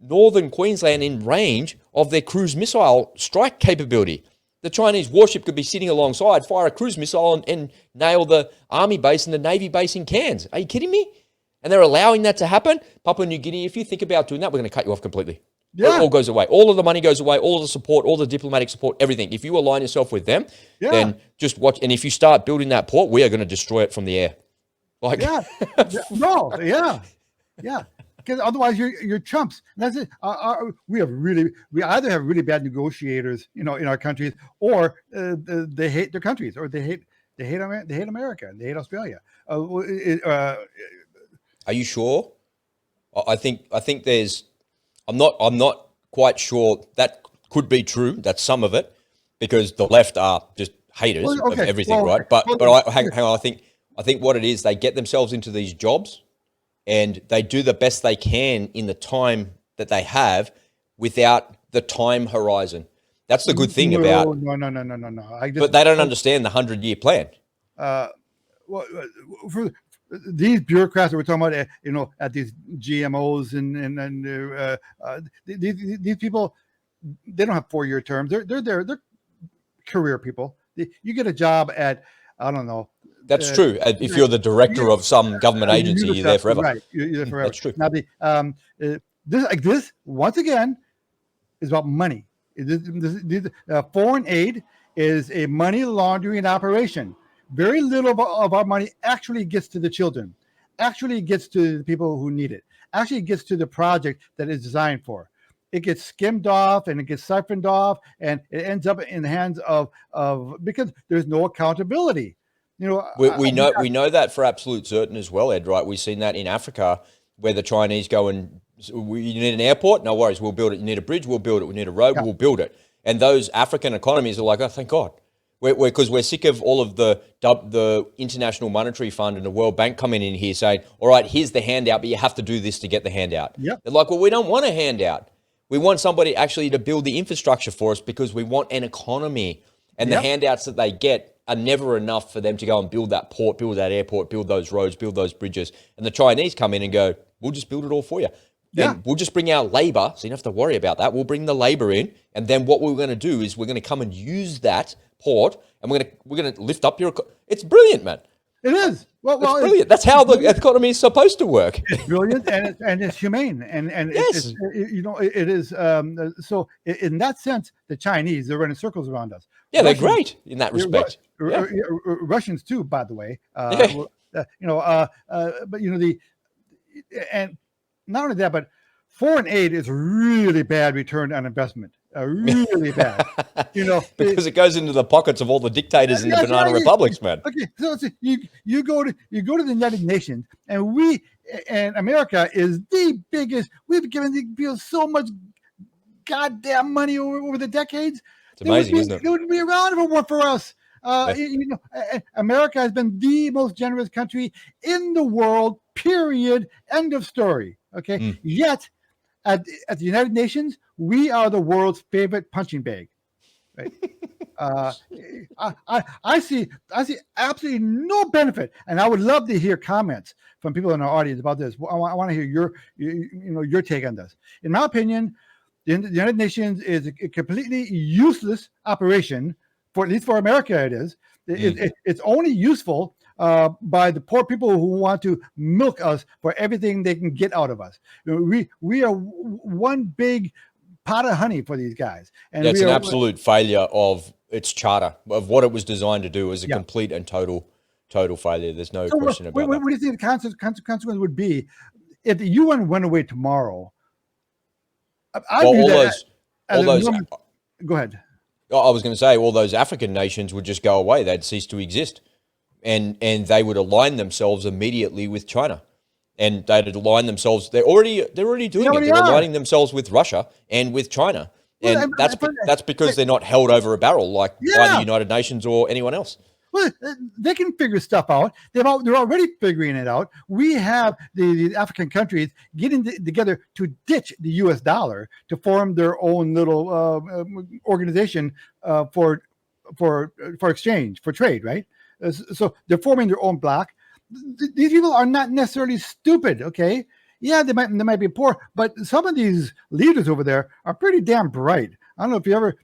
northern Queensland in range of their cruise missile strike capability. The Chinese warship could be sitting alongside, fire a cruise missile and nail the army base and the navy base in Cairns. Are you kidding me? And they're allowing that to happen. Papua New Guinea, if you think about doing that, we're going to cut you off completely. Yeah. It all goes away. All of the money goes away, all of the support, all the diplomatic support, everything. If you align yourself with them, then just watch. And if you start building that port, we are going to destroy it from the air. Like, Because otherwise you're chumps. And that's it. We either have really bad negotiators, in our countries, or they hate their countries, or they hate America, and they hate Australia. Are you sure? I think there's. I'm not quite sure that could be true. That's some of it, because the left are just haters of everything, right? But hang on. I think what it is, they get themselves into these jobs, and they do the best they can in the time that they have, without the time horizon. That's the good thing about. No. But they don't understand the 100-year plan. For these bureaucrats that we're talking about, at these GMOs and these people, they don't have 4-year terms. They're career people. You get a job at, I don't know. That's true. If you're the director of some government agency, you're there forever. Right, you're there forever. That's true. Now, this once again is about money. Foreign aid is a money laundering operation. Very little of our money actually gets to the children, actually gets to the people who need it, actually gets to the project that it's designed for. It gets skimmed off and it gets siphoned off, and it ends up in the hands of because there's no accountability. We know that for absolute certain as well, Ed, right? We've seen that in Africa, where the Chinese go and, you need an airport? No worries, we'll build it. You need a bridge? We'll build it. We need a road? We'll build it. And those African economies are like, oh, thank God. Because we're sick of all of the International Monetary Fund and the World Bank coming in here saying, all right, here's the handout, but you have to do this to get the handout. They're like, well, we don't want a handout. We want somebody actually to build the infrastructure for us, because we want an economy. And the handouts that they get are never enough for them to go and build that port, build that airport, build those roads, build those bridges. And the Chinese come in and go, we'll just build it all for you. And we'll just bring our labor, so you don't have to worry about that. We'll bring the labor in, and then what we're going to do is we're going to come and use that port, and we're going to lift up your. It's brilliant, man. It is. Well, it's brilliant. That's how the economy is supposed to work. It's brilliant, and it's humane, and yes. it is. So in that sense, the Chinese, they're running circles around us. Yeah, Russians, they're great in that respect. Russians too, by the way. But and not only that, but foreign aid is really bad return on investment. Really bad, because it goes into the pockets of all the dictators in the banana republics, man. Okay, so you go to the United Nations, and America is the biggest. We've given the people so much goddamn money over the decades. It's amazing, isn't it? It wouldn't be around if it weren't for us. America has been the most generous country in the world. Period. End of story. Okay. Yet, at the United Nations, we are the world's favorite punching bag. right? Uh, I see absolutely no benefit, and I would love to hear comments from people in our audience about this. I want to hear your take on this. In my opinion, the United Nations is a completely useless operation, for at least for America. It is. It's only useful by the poor people who want to milk us for everything they can get out of us. We are one big pot of honey for these guys, and it's an absolute failure of its charter, of what it was designed to do, as a complete and total failure. There's no question about that. What do you think the consequence would be if the UN went away tomorrow? Go ahead. I was going to say all those African nations would just go away. They'd cease to exist, and they would align themselves immediately with China, and they'd align themselves. They're already doing it. They're aligning themselves with Russia and with China, and that's because they're not held over a barrel like by the United Nations or anyone else. Well, they can figure stuff out. They're already figuring it out. We have the African countries getting together to ditch the U.S. dollar to form their own little organization for exchange, for trade, right? So they're forming their own bloc. These people are not necessarily stupid, okay? Yeah, they might be poor, but some of these leaders over there are pretty damn bright. I don't know if you ever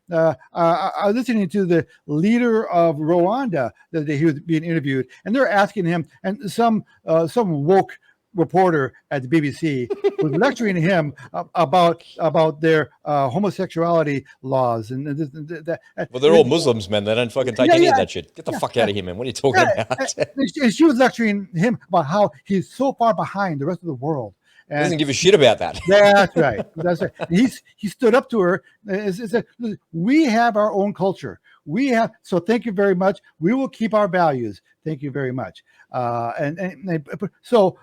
are listening to the leader of Rwanda that he was being interviewed, and they're asking him, and some woke reporter at the BBC was lecturing him about their homosexuality laws and that. Well, they're all Muslims, man. They don't fucking take any of that shit. Get the fuck out of here, man. What are you talking about? And she was lecturing him about how he's so far behind the rest of the world. And doesn't give a shit about that. That's right. That's right. He stood up to her and said, "We have our own culture. So thank you very much. We will keep our values. Thank you very much." So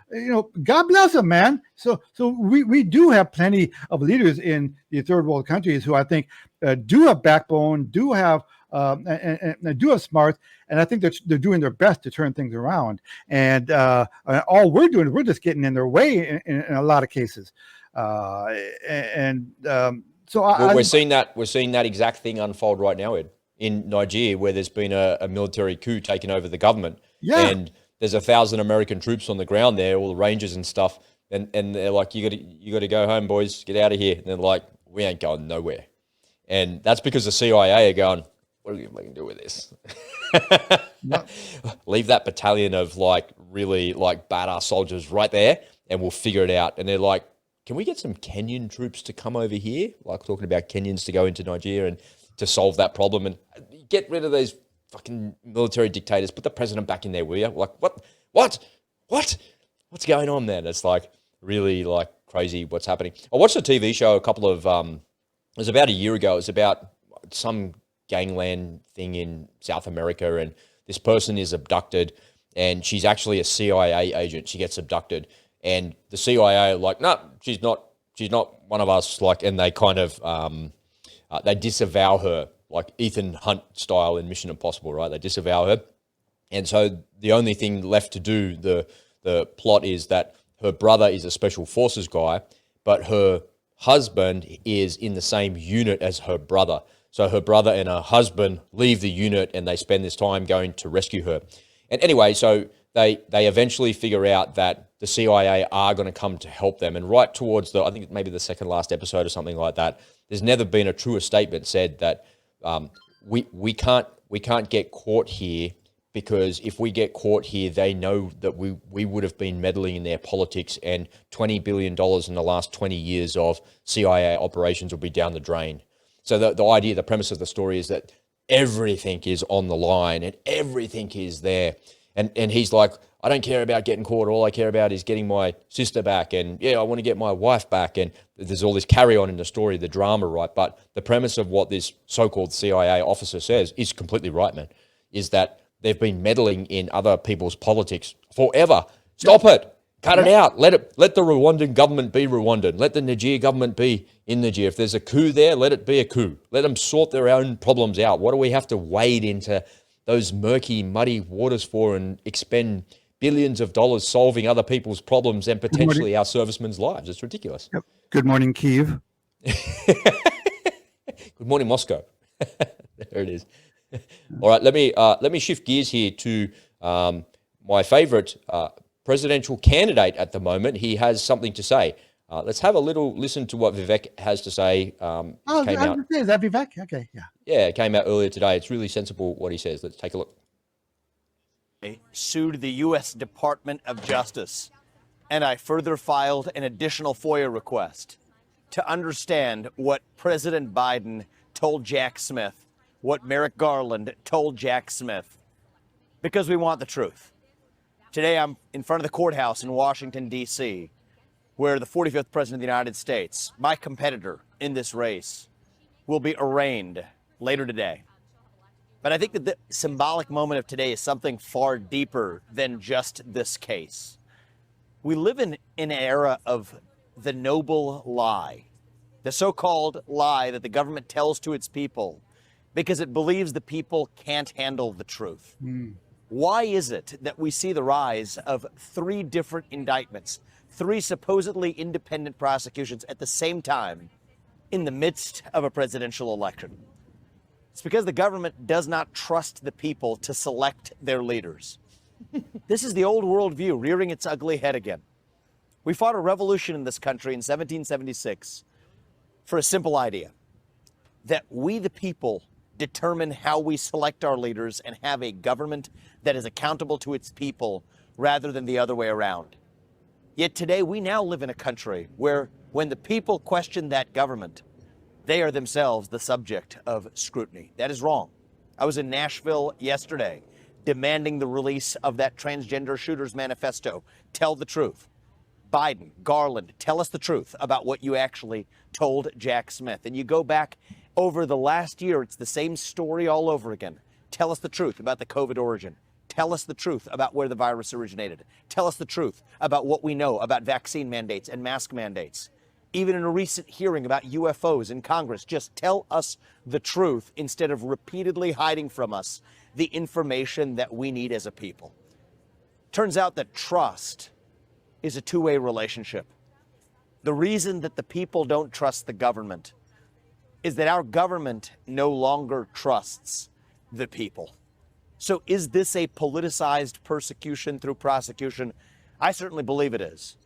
God bless them, man. So we do have plenty of leaders in the third world countries who I think do have backbone, do have and do have smarts, and I think they're doing their best to turn things around. And all we're doing, we're just getting in their way in a lot of cases. We're seeing that exact thing unfold right now, Ed, in Nigeria, where there's been a military coup taking over the government. Yeah. And there's 1,000 American troops on the ground there, all the Rangers and stuff. And they're like, you got to go home, boys, get out of here. And they're like, we ain't going nowhere. And that's because the CIA are going, what are we going to do with this? Yep. Leave that battalion of really badass soldiers right there and we'll figure it out. And they're like, can we get some Kenyan troops to come over here? Like talking about Kenyans to go into Nigeria and to solve that problem and get rid of these fucking military dictators, put the president back in there, will you? Like, what? What's going on there? It's really crazy what's happening. I watched a TV show it was about a year ago. It was about some gangland thing in South America, and this person is abducted, and she's actually a CIA agent. She gets abducted, and the CIA are like, no, she's not one of us. And they kind of they disavow her, like Ethan Hunt style in Mission Impossible, right? They disavow her, and so the only thing left to do, the plot is that her brother is a special forces guy, but her husband is in the same unit as her brother. So her brother and her husband leave the unit and they spend this time going to rescue her. And anyway, so they eventually figure out that the CIA are going to come to help them. And right towards I think maybe the second last episode or something like that, there's never been a truer statement said that we can't get caught here, because if we get caught here, they know that we would have been meddling in their politics, and $20 billion in the last 20 years of CIA operations will be down the drain. So the premise of the story is that everything is on the line and everything is there. And he's like, I don't care about getting caught. All I care about is getting my sister back. And I want to get my wife back. And there's all this carry on in the story, the drama, right? But the premise of what this so-called CIA officer says is completely right, man, is that they've been meddling in other people's politics forever. Stop it. Cut it out. Let the Rwandan government be Rwandan. Let the Niger government be in Niger. If there's a coup there, let it be a coup. Let them sort their own problems out. What do we have to wade into those murky, muddy waters for and expend billions of dollars solving other people's problems and potentially our servicemen's lives? It's ridiculous. Yep. Good morning, Kyiv. Good morning, Moscow. There it is. All right, let me shift gears here to my favorite presidential candidate at the moment. He has something to say. Let's have a little listen to what Vivek has to say. Came out. Is that Vivek? Okay, yeah. Yeah, it came out earlier today. It's really sensible what he says. Let's take a look. Sued the U.S. Department of Justice, and I further filed an additional FOIA request to understand what President Biden told Jack Smith, what Merrick Garland told Jack Smith, because we want the truth. Today I'm in front of the courthouse in Washington, D.C., where the 45th President of the United States, my competitor in this race, will be arraigned later today. But I think that the symbolic moment of today is something far deeper than just this case. We live in an era of the noble lie, the so-called lie that the government tells to its people because it believes the people can't handle the truth. Why is it that we see the rise of 3 different indictments, 3 supposedly independent prosecutions at the same time in the midst of a presidential election? It's because the government does not trust the people to select their leaders. This is the old worldview rearing its ugly head again. We fought a revolution in this country in 1776 for a simple idea, that we the people determine how we select our leaders and have a government that is accountable to its people rather than the other way around. Yet today we now live in a country where when the people question that government, they are themselves the subject of scrutiny. That is wrong. I was in Nashville yesterday demanding the release of that transgender shooters manifesto. Tell the truth. Biden, Garland, tell us the truth about what you actually told Jack Smith. And you go back over the last year, it's the same story all over again. Tell us the truth about the COVID origin. Tell us the truth about where the virus originated. Tell us the truth about what we know about vaccine mandates and mask mandates. Even in a recent hearing about UFOs in Congress, just tell us the truth instead of repeatedly hiding from us the information that we need as a people. Turns out that trust is a two-way relationship. The reason that the people don't trust the government is that our government no longer trusts the people. So is this a politicized persecution through prosecution? I certainly believe it is.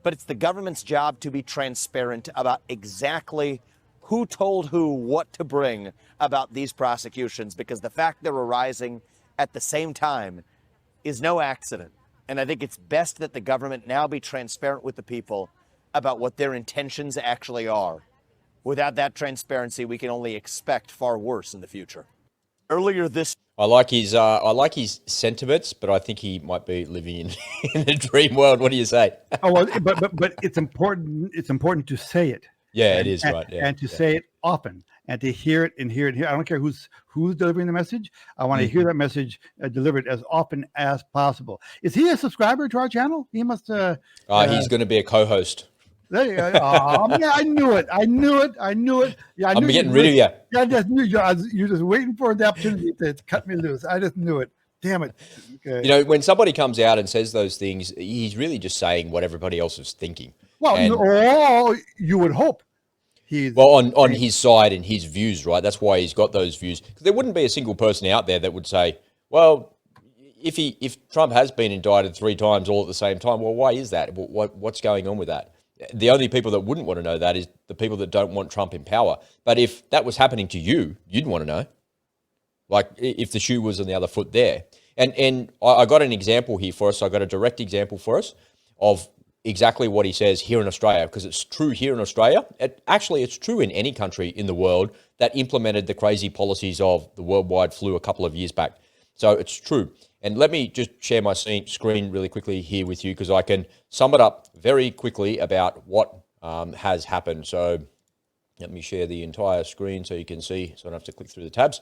But it's the government's job to be transparent about exactly who told who what to bring about these prosecutions, because the fact they're arising at the same time is no accident. And I think it's best that the government now be transparent with the people about what their intentions actually are. Without that transparency, we can only expect far worse in the future. Earlier this I like his sentiments, but I think he might be living in a dream world. What do you say? Oh well, but it's important. It's important to say it. Yeah, it is right. Yeah, and to say it often, and to hear it and hear it. I don't care who's delivering the message. I want to hear that message delivered as often as possible. Is he a subscriber to our channel? He must. He's going to be a co-host. There you go. Oh, man, I knew it. Yeah, I'm getting rid of you. Yeah, I just knew you're just waiting for the opportunity to cut me loose. I just knew it. Damn it. Okay. You know, when somebody comes out and says those things, he's really just saying what everybody else is thinking. Well, you would hope. On his side and his views, right? That's why he's got those views. Because there wouldn't be a single person out there that would say, well, if Trump has been indicted 3 times all at the same time, well, why is that? What's going on with that? The only people that wouldn't want to know that is the people that don't want Trump in power. But if that was happening to you, you'd want to know. Like if the shoe was on the other foot there. And I got an example here for us. I got a direct example for us of exactly what he says here in Australia, because it's true here in Australia. It's true in any country in the world that implemented the crazy policies of the worldwide flu a couple of years back. So it's true. And let me just share my screen really quickly here with you, because I can sum it up very quickly about what has happened. So let me share the entire screen so you can see, so I don't have to click through the tabs.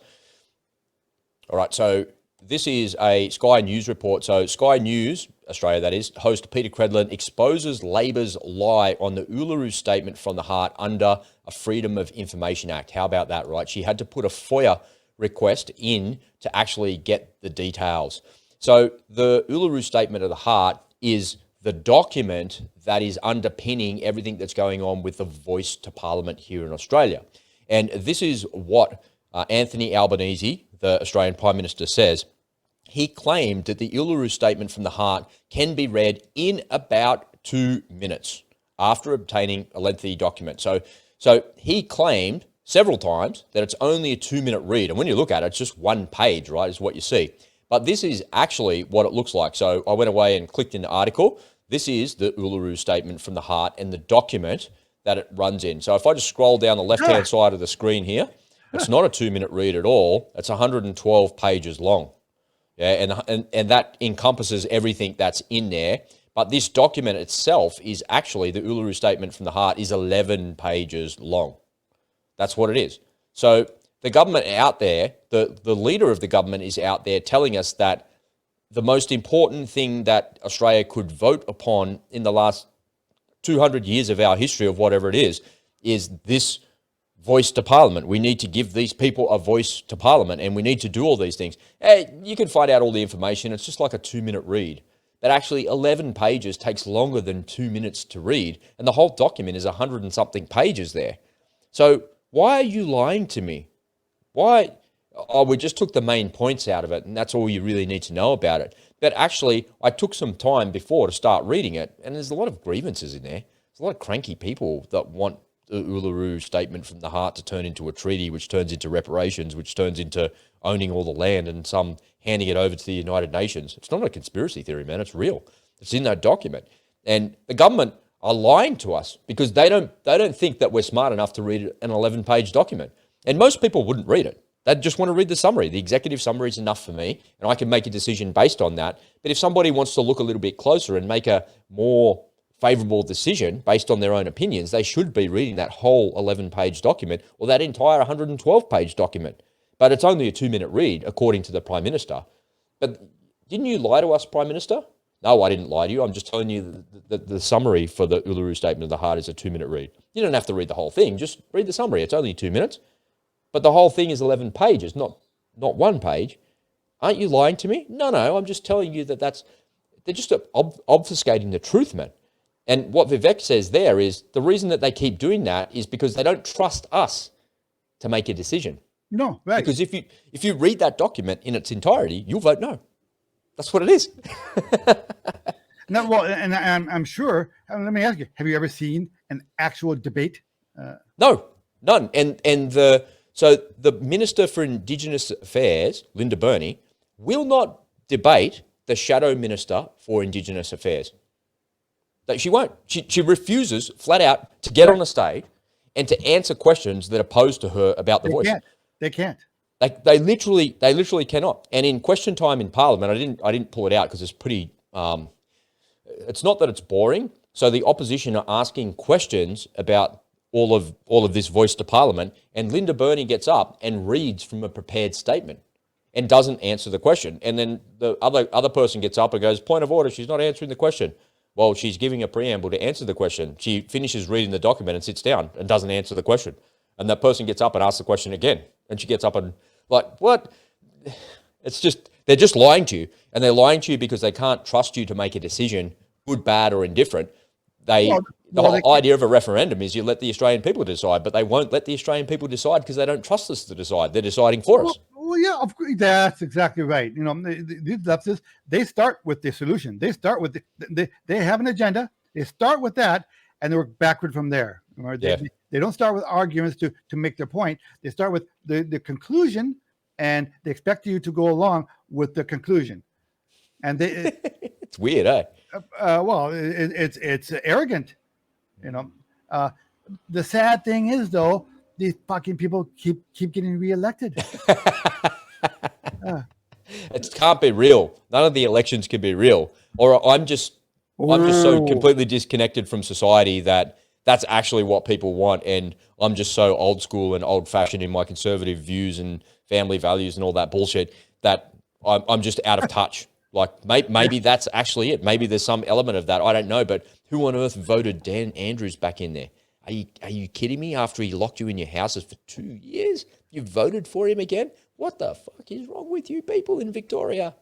All right, so this is a Sky News report. So Sky News, Australia that is, host Peter Credlin exposes Labor's lie on the Uluru Statement from the Heart under a Freedom of Information Act. How about that, right? She had to put a FOIA request in to actually get the details. So the Uluru Statement of the Heart is the document that is underpinning everything that's going on with the voice to Parliament here in Australia. And this is what Anthony Albanese, the Australian Prime Minister, says he claimed that the Uluru Statement from the Heart can be read in about 2 minutes after obtaining a lengthy document. So he claimed several times that it's only a 2-minute read. And when you look at it, it's just one page, right, is what you see. But this is actually what it looks like. So I went away and clicked in the article. This is the Uluru Statement from the Heart and the document that it runs in. So if I just scroll down the left-hand side of the screen here, it's not a 2-minute read at all. It's 112 pages long. Yeah, and that encompasses everything that's in there. But this document itself is actually, the Uluru Statement from the Heart is 11 pages long. That's what it is. So the government out there, the leader of the government is out there telling us that the most important thing that Australia could vote upon in the last 200 years of our history of whatever it is this voice to Parliament. We need to give these people a voice to Parliament, and we need to do all these things. Hey, you can find out all the information. It's just like a 2-minute read. But actually 11 pages takes longer than 2 minutes to read, and the whole document is 100 and something pages there. So why are you lying to me? Why? Oh, we just took the main points out of it, and that's all you really need to know about it. But actually, I took some time before to start reading it, and there's a lot of grievances in there. There's a lot of cranky people that want the Uluru Statement from the Heart to turn into a treaty, which turns into reparations, which turns into owning all the land and some handing it over to the United Nations. It's not a conspiracy theory, man. It's real. It's in that document. And the government are lying to us because they don't think that we're smart enough to read an 11-page document. And most people wouldn't read it. They'd just want to read the summary. The executive summary is enough for me, and I can make a decision based on that. But if somebody wants to look a little bit closer and make a more favourable decision based on their own opinions, they should be reading that whole 11-page document or that entire 112-page document. But it's only a 2-minute read, according to the Prime Minister. But didn't you lie to us, Prime Minister? No, I didn't lie to you. I'm just telling you the summary for the Uluru Statement of the Heart is a 2-minute read. You don't have to read the whole thing. Just read the summary. It's only 2 minutes. But the whole thing is 11 pages, not one page. Aren't you lying to me? No, I'm just telling you they're just obfuscating the truth, man. And what Vivek says there is the reason that they keep doing that is because they don't trust us to make a decision. No, right. Because if you read that document in its entirety, you'll vote no. That's what it is. No, well, and I'm sure. Let me ask you: have you ever seen an actual debate? No, none. So the Minister for Indigenous Affairs, Linda Burney, will not debate the Shadow Minister for Indigenous Affairs. She won't. She refuses flat out to get on the stage and to answer questions that are posed to her about the voice. They can't. They literally cannot. And in question time in Parliament, I didn't pull it out because it's pretty. It's not that it's boring. So the opposition are asking questions about all of this voice to Parliament, and Linda Burney gets up and reads from a prepared statement and doesn't answer the question. And then the other person gets up and goes, point of order, she's not answering the question. Well, she's giving a preamble to answer the question. She finishes reading the document and sits down and doesn't answer the question. And that person gets up and asks the question again. And she gets up and what? It's just, they're just lying to you. And they're lying to you because they can't trust you to make a decision, good, bad, or indifferent. The whole idea of a referendum is you let the Australian people decide, but they won't let the Australian people decide because they don't trust us to decide. They're deciding for us. Well, yeah, of course, that's exactly right. You know, these leftists, they start with the solution. They start with they have an agenda. They start with that, and they work backward from there. They don't start with arguments to make their point. They start with the conclusion, and they expect you to go along with the conclusion. And it's weird, eh? Well, it's arrogant, you know. The sad thing is, though, these fucking people keep getting reelected. It can't be real. None of the elections can be real. Or I'm just so completely disconnected from society that that's actually what people want. And I'm just so old school and old fashioned in my conservative views and family values and all that bullshit that I'm just out of touch. Like maybe that's actually it. Maybe there's some element of that. I don't know. But who on earth voted Dan Andrews back in there? Are you kidding me? After he locked you in your houses for 2 years, you voted for him again? What the fuck is wrong with you people in Victoria?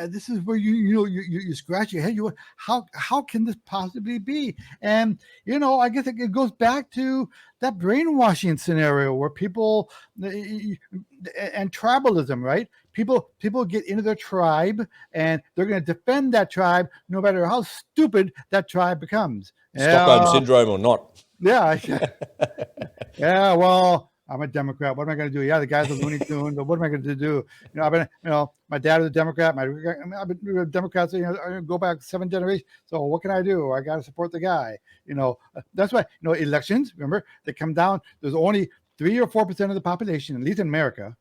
this is where you scratch your head. How can this possibly be? And I guess it goes back to that brainwashing scenario where people and tribalism, right? People get into their tribe and they're going to defend that tribe no matter how stupid that tribe becomes. Stockholm syndrome or not. Yeah. Yeah, well, I'm a Democrat. What am I going to do? Yeah, the guy's a Looney Tune, but what am I going to do? My dad is a Democrat. I've been a Democrat, I go back 7 generations. So what can I do? I got to support the guy. That's why, elections, remember, they come down. There's only 3 or 4% of the population, at least in America,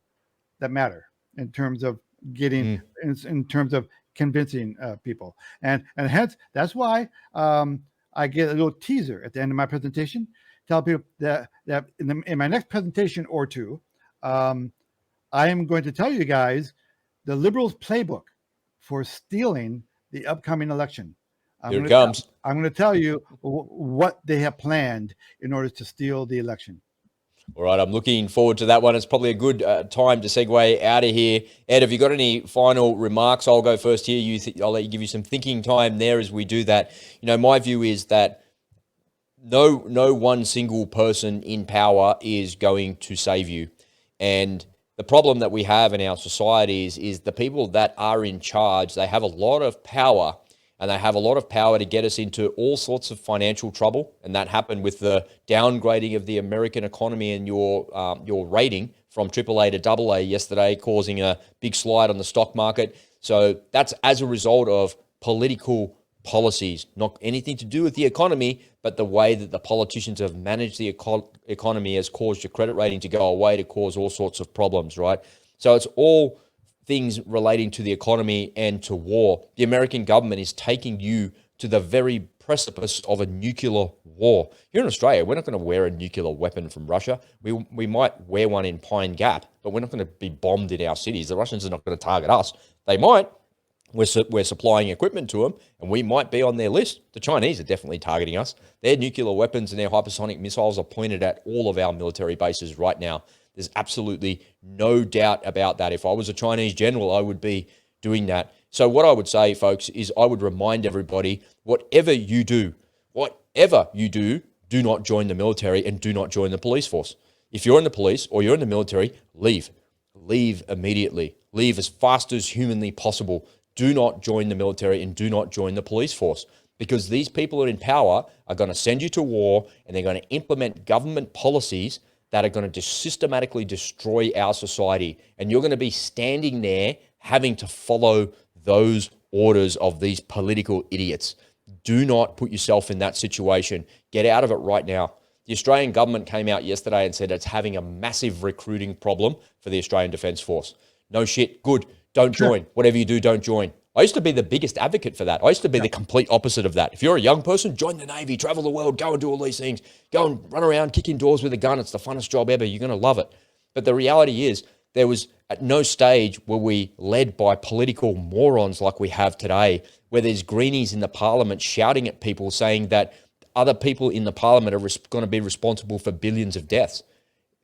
that matter in terms of getting, in terms of convincing people. And hence, that's why I get a little teaser at the end of my presentation. Tell people that in my next presentation or two, I am going to tell you guys the Liberals' playbook for stealing the upcoming election. Here it comes. I'm going to tell you what they have planned in order to steal the election. All right, I'm looking forward to that one. It's probably a good time to segue out of here. Ed, have you got any final remarks? I'll go first here. I'll let you give you some thinking time there as we do that. My view is that no one single person in power is going to save you. And the problem that we have in our societies is the people that are in charge, they have a lot of power, and they have a lot of power to get us into all sorts of financial trouble. And that happened with the downgrading of the American economy and your rating from AAA to AA yesterday, causing a big slide on the stock market. So that's as a result of political policies, not anything to do with the economy, but the way that the politicians have managed the economy has caused your credit rating to go away, to cause all sorts of problems, right? So it's all things relating to the economy and to war. The American government is taking you to the very precipice of a nuclear war. Here in Australia, we're not going to wear a nuclear weapon from Russia. We might wear one in Pine Gap, but we're not going to be bombed in our cities. The Russians are not going to target us. They might. We're supplying equipment to them, and we might be on their list. The Chinese are definitely targeting us. Their nuclear weapons and their hypersonic missiles are pointed at all of our military bases right now. There's absolutely no doubt about that. If I was a Chinese general, I would be doing that. So what I would say, folks, is I would remind everybody, whatever you do, do not join the military and do not join the police force. If you're in the police or you're in the military, leave. Leave immediately. Leave as fast as humanly possible. Do not join the military and do not join the police force, because these people in power are going to send you to war, and they're going to implement government policies that are going to just systematically destroy our society. And you're going to be standing there having to follow those orders of these political idiots. Do not put yourself in that situation. Get out of it right now. The Australian government came out yesterday and said it's having a massive recruiting problem for the Australian Defence Force. No shit. Good. Don't join. Whatever you do, don't join. I used to be the biggest advocate for that. I used to be the complete opposite of that. If you're a young person, join the Navy, travel the world, go and do all these things. Go and run around kicking doors with a gun. It's the funnest job ever. You're going to love it. But the reality is, there was at no stage were we led by political morons like we have today, where there's greenies in the parliament shouting at people saying that other people in the parliament are going to be responsible for billions of deaths.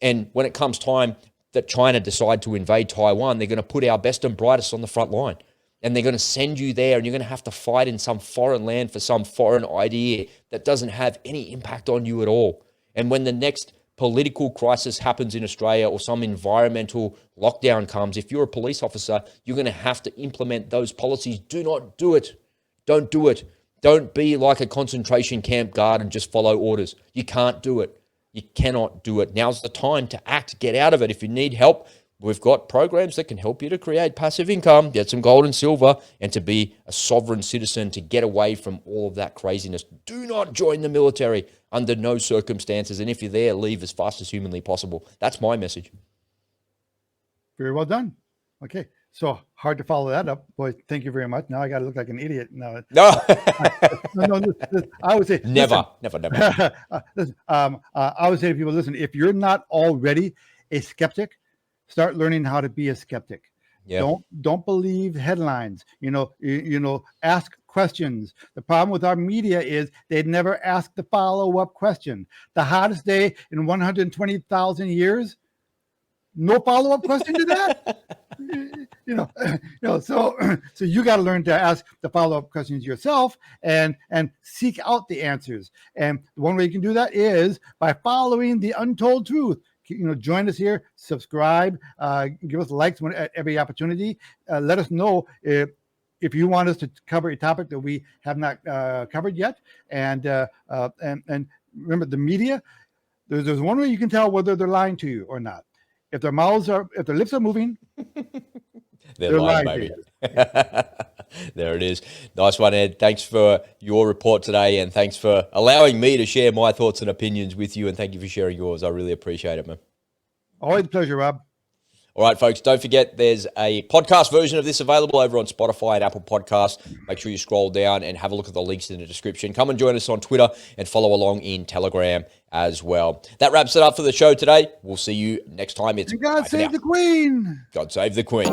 And when it comes time that China decide to invade Taiwan, they're going to put our best and brightest on the front line. And they're going to send you there, and you're going to have to fight in some foreign land for some foreign idea that doesn't have any impact on you at all. And when the next political crisis happens in Australia, or some environmental lockdown comes, if you're a police officer, you're going to have to implement those policies. Do not do it. Don't do it. Don't be like a concentration camp guard and just follow orders. You can't do it. You cannot do it. Now's the time to act. Get out of it. If you need help, we've got programs that can help you to create passive income, get some gold and silver, and to be a sovereign citizen, to get away from all of that craziness. Do not join the military under no circumstances. And if you're there, leave as fast as humanly possible. That's my message. Very well done. Okay. So hard to follow that up. Boy, thank you very much. Now I got to look like an idiot. No. I would say never. Listen, I would say to people, listen, if you're not already a skeptic, start learning how to be a skeptic. Yeah. Don't believe headlines. Ask questions. The problem with our media is they never ask the follow-up question. The hottest day in 120,000 years. No follow-up question to that? So you got to learn to ask the follow-up questions yourself and seek out the answers. And the one way you can do that is by following the Untold Truth. Join us here, subscribe, give us likes at every opportunity. Let us know if you want us to cover a topic that we have not covered yet. And remember, the media, there's one way you can tell whether they're lying to you or not. If their lips are moving, they're lying, baby. There it is. Nice one, Ed. Thanks for your report today, and thanks for allowing me to share my thoughts and opinions with you, and thank you for sharing yours. I really appreciate it, man. Always a pleasure, Rob. All right, folks, don't forget there's a podcast version of this available over on Spotify and Apple Podcasts. Make sure you scroll down and have a look at the links in the description. Come and join us on Twitter and follow along in Telegram as well. That wraps it up for the show today. We'll see you next time. It's God save the Queen. God save the Queen.